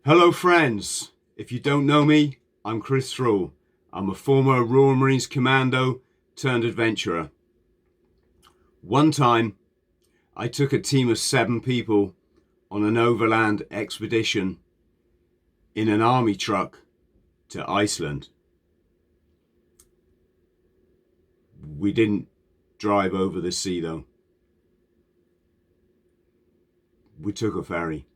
Hello friends, if you don't know me, I'm Chris THRALL. I'm a former Royal Marines Commando turned adventurer. One time, I took a team of 7 people on an overland expedition in an army truck to Iceland. We didn't drive over the sea though. We took a ferry.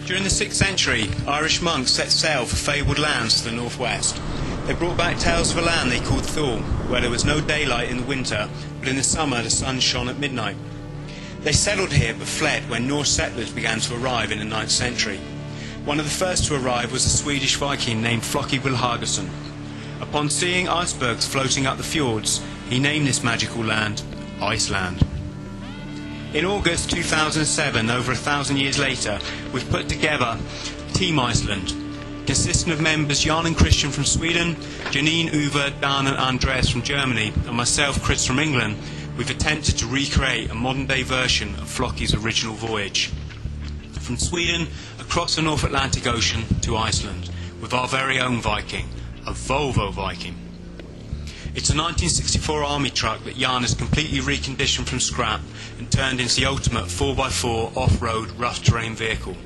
During the 6th century, Irish monks set sail for fabled lands to the northwest. They brought back tales of a land they called THRALL, where there was no daylight in the winter, but in the summer the sun shone at midnight. They settled here but fled when Norse settlers began to arrive in the 9th century. One of the first to arrive was a Swedish Viking named Floki Wilhargersson. Upon seeing icebergs floating up the fjords, he named this magical land Iceland. In August 2007, over 1,000 years later, we've put together Team Iceland, consisting of members Jan and Christian from Sweden, Janine, Uwe, Dan and Andreas from Germany, and myself, Chris from England. We've attempted to recreate a modern-day version of Floki's original voyage. From Sweden, across the North Atlantic Ocean to Iceland, with our very own Viking, a Volvo Viking. It's a 1964 army truck that Jan has completely reconditioned from scrap and turned into the ultimate 4x4 off-road rough terrain vehicle.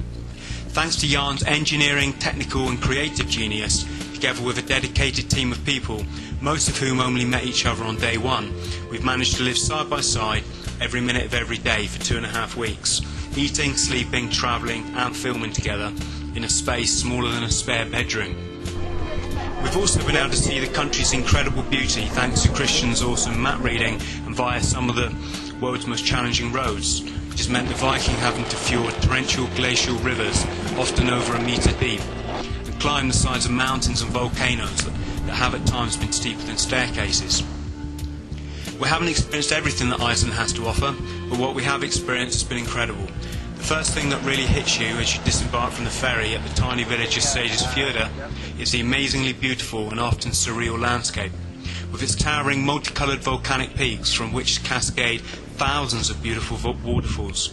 Thanks to Jan's engineering, technical and creative genius, together with a dedicated team of people, most of whom only met each other on day one, we've managed to live side by side every minute of every day for 2.5 weeks, eating, sleeping, travelling and filming together in a space smaller than a spare bedroom. We've also been able to see the country's incredible beauty thanks to Christian's awesome map reading and via some of the world's most challenging roads, which has meant the Viking having to fjord torrential glacial rivers, often over a metre deep, and climb the sides of mountains and volcanoes that have at times been steeper than staircases. We haven't experienced everything that Iceland has to offer, but what we have experienced has been incredible. The first thing that really hits you as you disembark from the ferry at the tiny village of Seyðisfjörður is the amazingly beautiful and often surreal landscape, with its towering multicoloured volcanic peaks from which cascade thousands of beautiful waterfalls.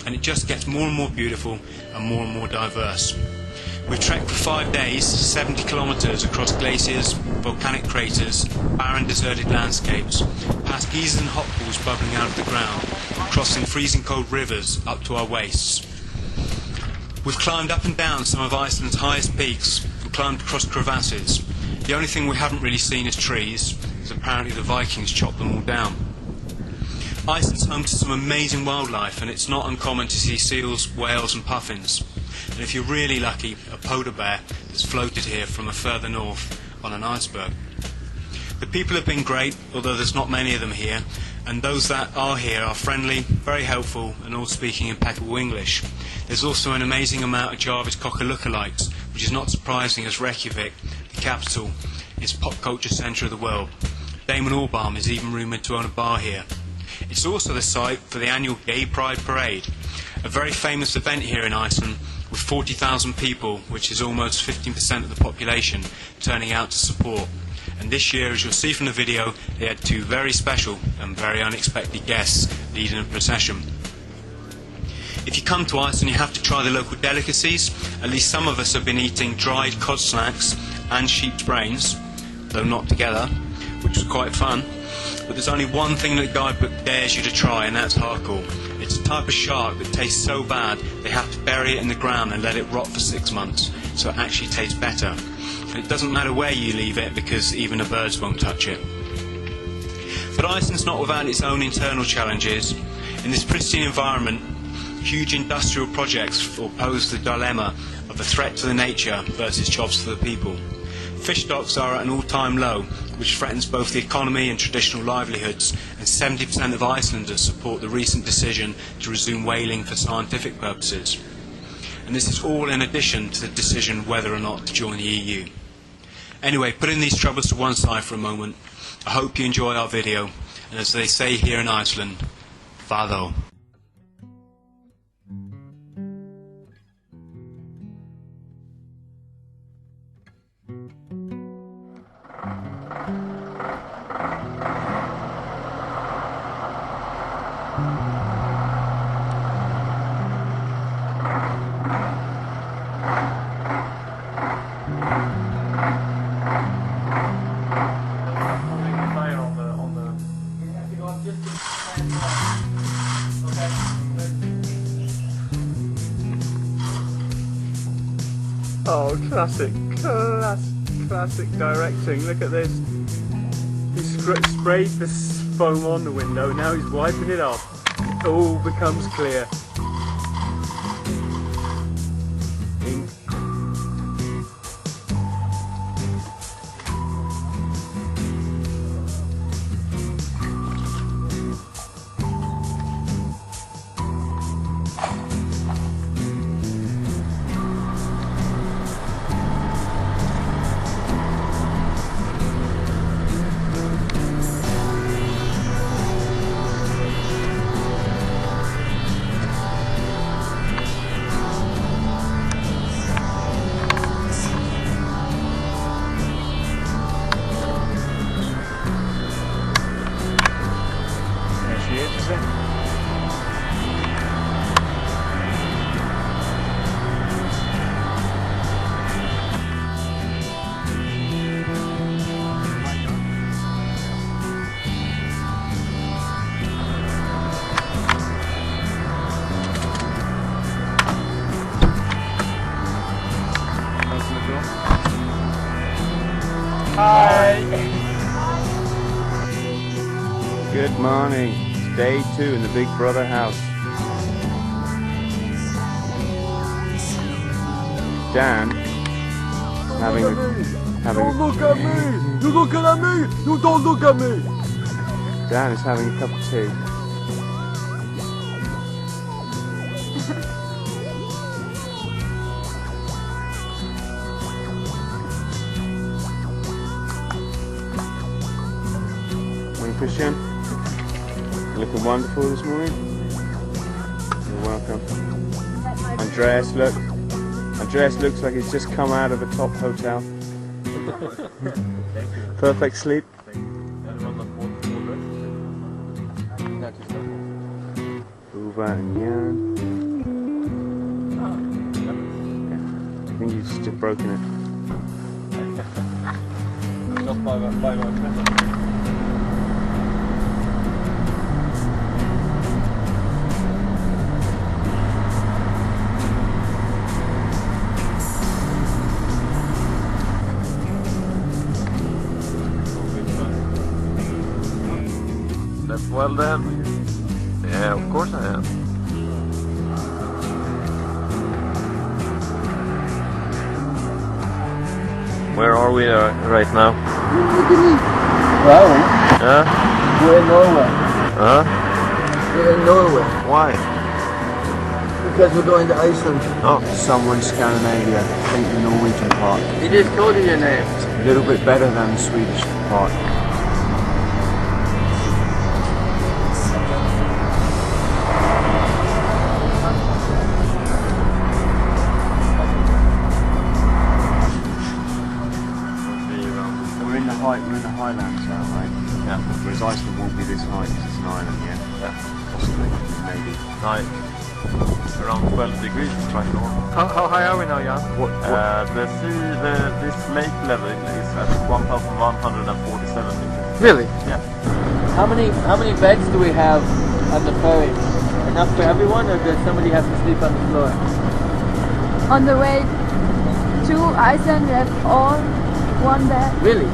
And it just gets more and more beautiful and more diverse. We've trekked for 5 days, 70 kilometres across glaciers, volcanic craters, barren deserted landscapes, past geysers and hot pools bubbling out of the ground, crossing freezing cold rivers up to our waists. We've climbed up and down some of Iceland's highest peaks and climbed across crevasses. The only thing we haven't really seen is trees, as apparently the Vikings chopped them all down. Iceland's home to some amazing wildlife, and it's not uncommon to see seals, whales and puffins. And if you're really lucky, a polar bear that's floated here from a further north on an iceberg. The people have been great, although there's not many of them here, and those that are here are friendly, very helpful and all speaking impeccable English. There's also an amazing amount of Jarvis Cocker lookalikes, which is not surprising as Reykjavik, the capital, is pop culture centre of the world. Damon Albarn is even rumoured to own a bar here. It's also the site for the annual Gay Pride Parade, a very famous event here in Iceland with 40,000 people, which is almost 15% of the population, turning out to support. And this year, as you'll see from the video, they had 2 very special and very unexpected guests leading a procession. If you come to Iceland, you have to try the local delicacies. At least some of us have been eating dried cod snacks and sheep's brains, though not together, which was quite fun. But there's only one thing that the guidebook dares you to try, and that's harcourt. It's a type of shark that tastes so bad they have to bury it in the ground and let it rot for 6 months, so it actually tastes better. And it doesn't matter where you leave it, because even the birds won't touch it. But Iceland's not without its own internal challenges. In this pristine environment, huge industrial projects pose the dilemma of a threat to the nature versus jobs for the people. Fish stocks are at an all-time low, which threatens both the economy and traditional livelihoods, and 70% of Icelanders support the recent decision to resume whaling for scientific purposes. And this is all in addition to the decision whether or not to join the EU. Anyway, putting these troubles to one side for a moment, I hope you enjoy our video, and as they say here in Iceland, Fado. Oh, classic directing. Look at this. He sprayed the foam on the window, now he's wiping it off. It all becomes clear. Hi! Good morning. It's day 2 in the Big Brother house. Dan having Don't look at me! You're looking at me! You don't look at me! Dan is having a cup of tea. Christian, looking wonderful this morning. You're welcome. Andreas, look. Andreas looks like he's just come out of a top hotel. Perfect sleep. Uva and Jan. I think he's just broken it. Well then, yeah, of course I am. Where are we right now? Look at me! Where are we? Yeah? We're in Norway. Huh? We're in Norway. Why? Because we're going to Iceland. Oh, Somewhere in Scandinavia, I think the Norwegian part. You just told you your name. A little bit better than the Swedish part. We're in the Highlands now, right? yeah. Whereas Iceland won't be this high because it's an island, yeah? Yeah. Possibly, maybe. Nice. Around 12 degrees is quite normal. How high are we now, Jan? This lake level is at 1,147 meters. Really? Yeah. How many beds do we have on the ferry? Enough for everyone, or does somebody have to sleep on the floor? On the way to Iceland, we have all one bed. Really?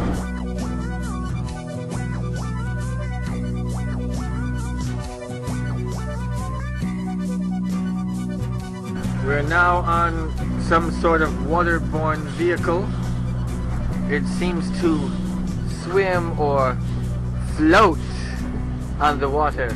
We're now on some sort of waterborne vehicle. it seems to swim or float on the water.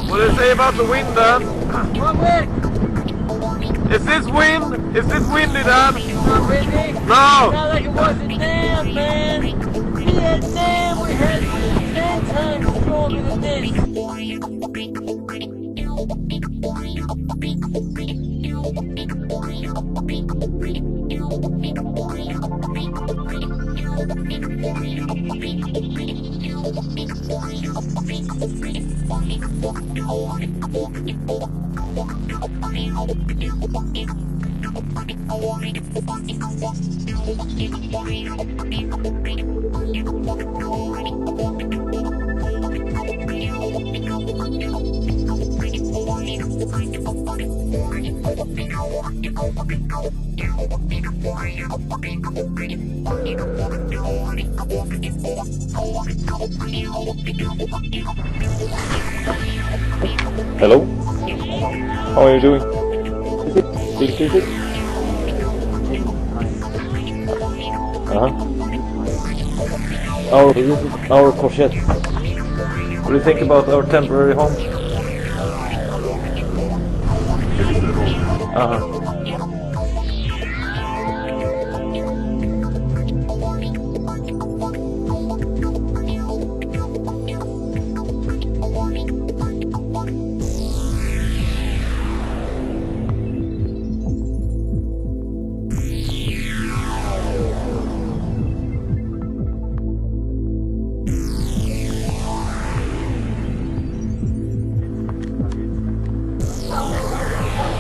What do they say about the wind, Dan? What wind? Is this wind? Is this windy, Dan? Not windy? No! Not like it was in Nam, man! Vietnam, we had 10 times stronger than this! Hello? How are you doing? Is it? Our courgette. What do you think about our temporary home?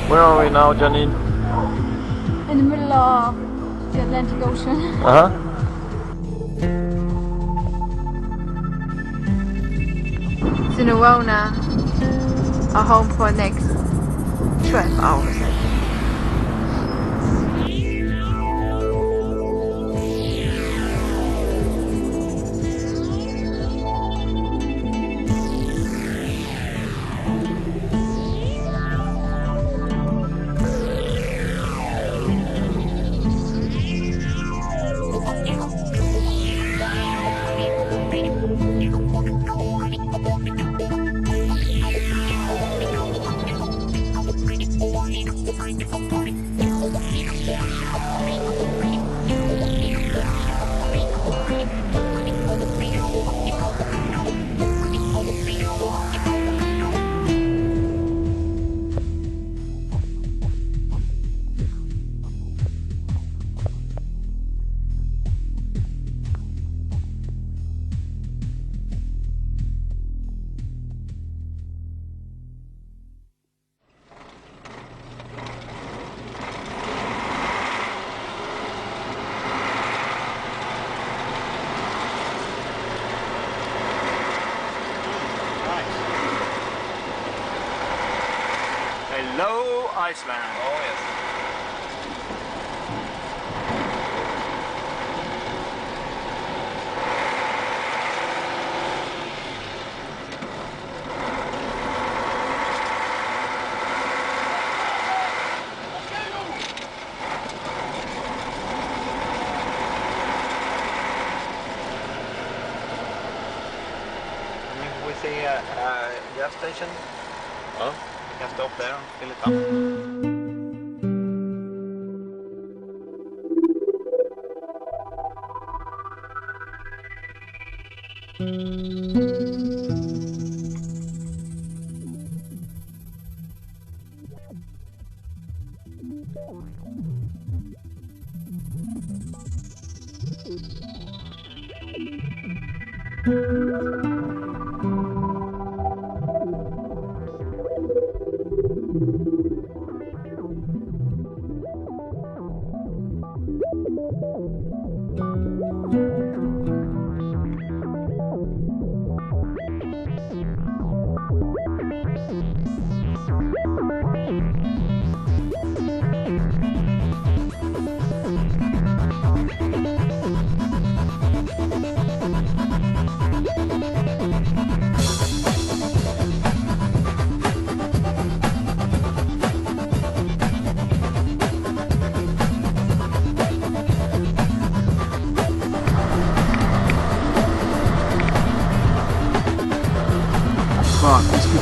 Where are we now, Janine? In the middle of the Atlantic Ocean. It's in Arona, our home for the next 12 hours. Hello, Iceland. Oh yes. We see a gas station. Oh. You can stop there and fill it up.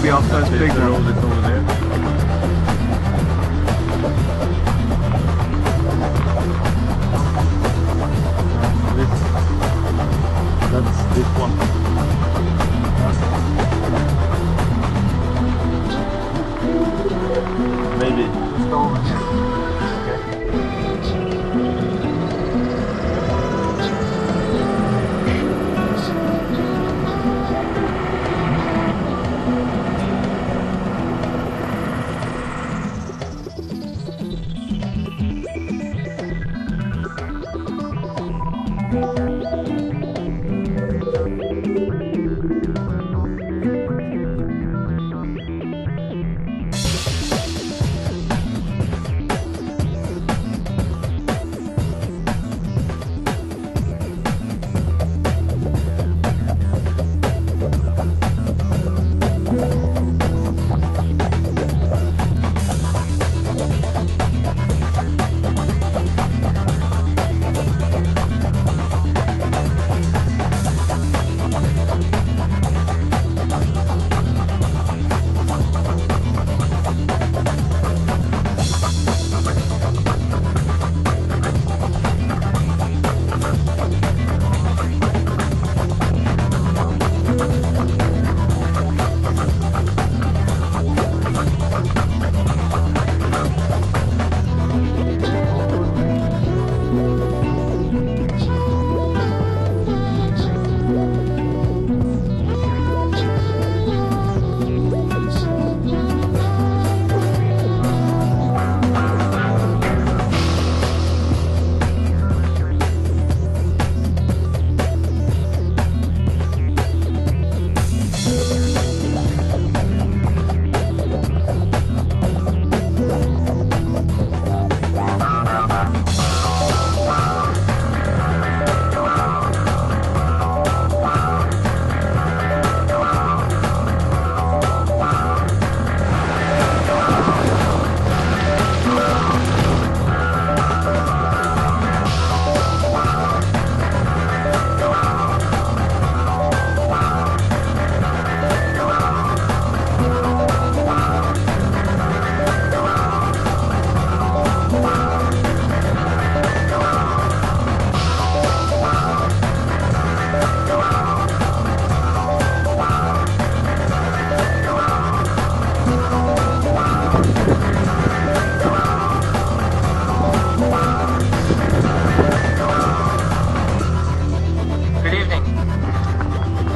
the outside big the one. road is over there. That's this one. Maybe. Let's go over here.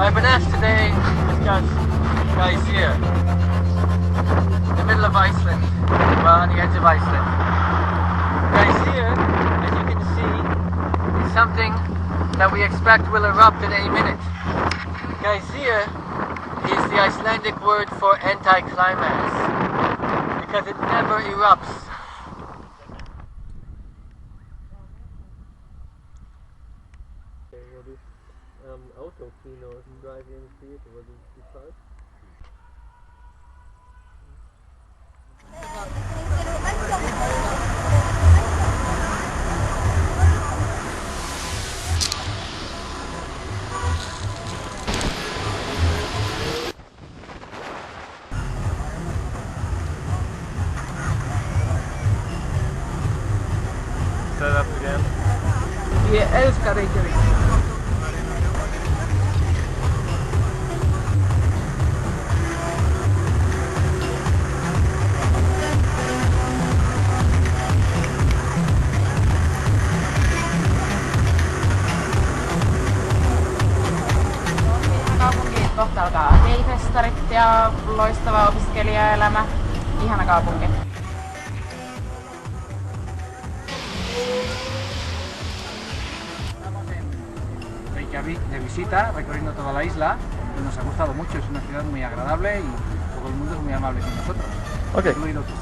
I've been asked today because guys here, in the middle of Iceland, well on the edge of Iceland. Guys here, as you can see, is something that we expect will erupt at any minute. Guys here is the Icelandic word for anticlimax, because it never erupts. Autokino drive-in theater, what is it called? Set up again. Ég elskar Reykjavík. Kohta alkaa teifestarit ja loistava opiskelijaelämä. Ihana kaupunki. Estamos en Reykjavik de visita, recorriendo toda la isla. Y nos ha gustado mucho, es una ciudad muy agradable y todo el mundo es muy amable con nosotros. Okay. Incluido tú.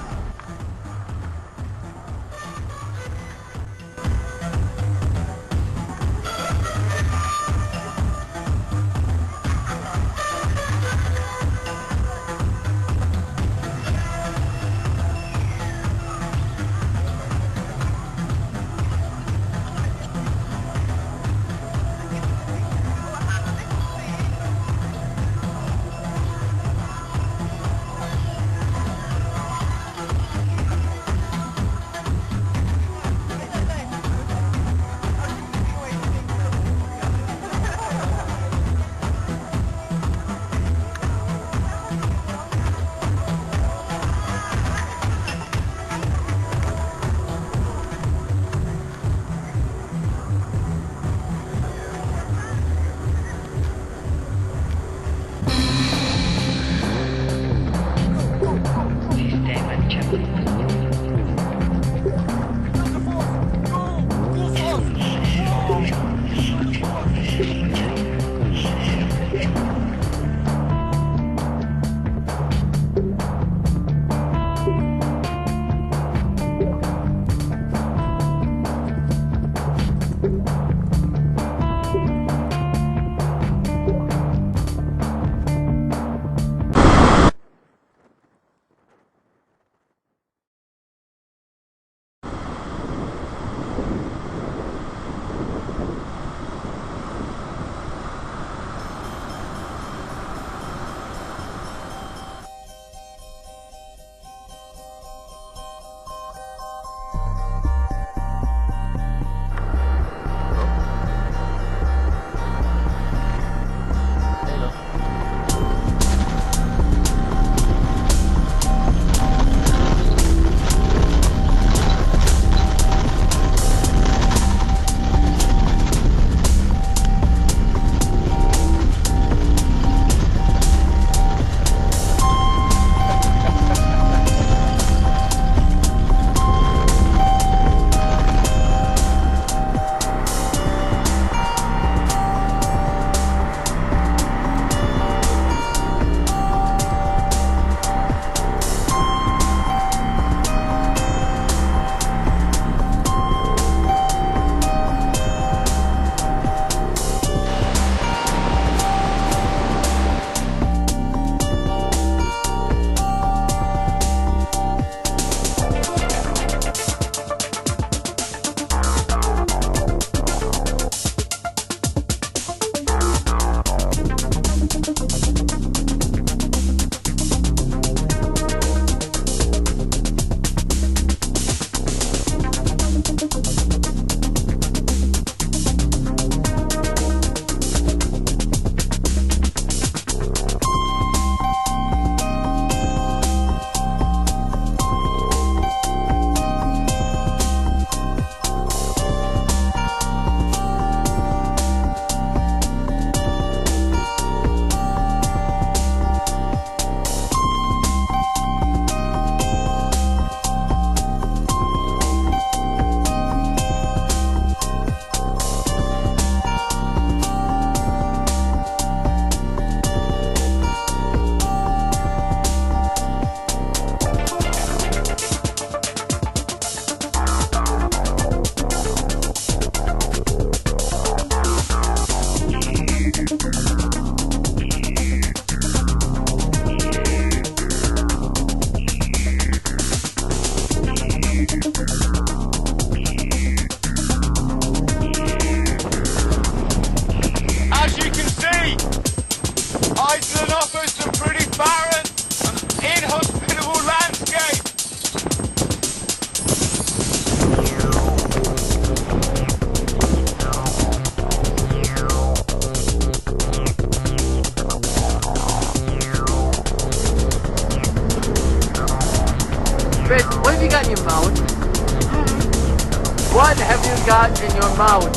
have you got in your mouth?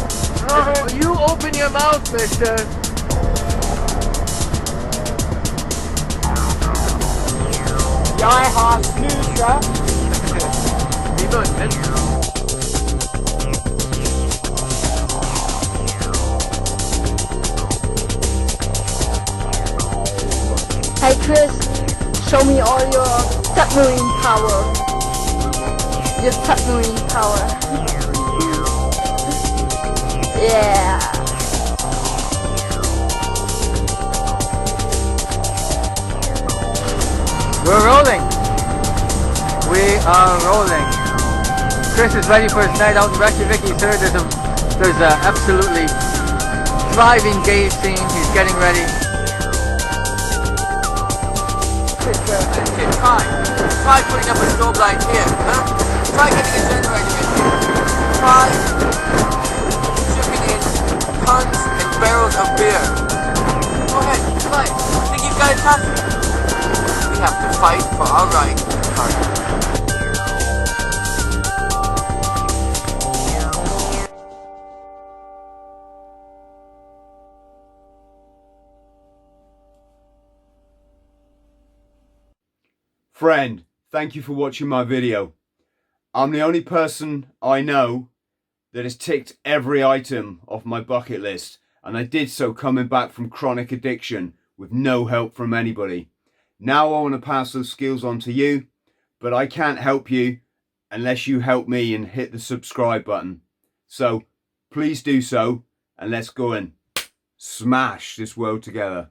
You open your mouth, mister. Jeg har snusret. I munnen. Hey Chris, show me all your submarine power. Your submarine power. Yeah. We're rolling. We are rolling. Chris is ready for his night out in Reykjavik. He's heard there's a absolutely thriving gay scene. He's getting ready. Try putting up a strobe light here, huh? Try getting a generator in here. Try shipping in tons and barrels of beer. Go ahead, try it. Think you've got it possible? We have to fight for our right to party. Friend, thank you for watching my video. I'm the only person I know that has ticked every item off my bucket list, and I did so coming back from chronic addiction with no help from anybody. Now I want to pass those skills on to you, but I can't help you unless you help me and hit the subscribe button. So please do so, and let's go and smash this world together.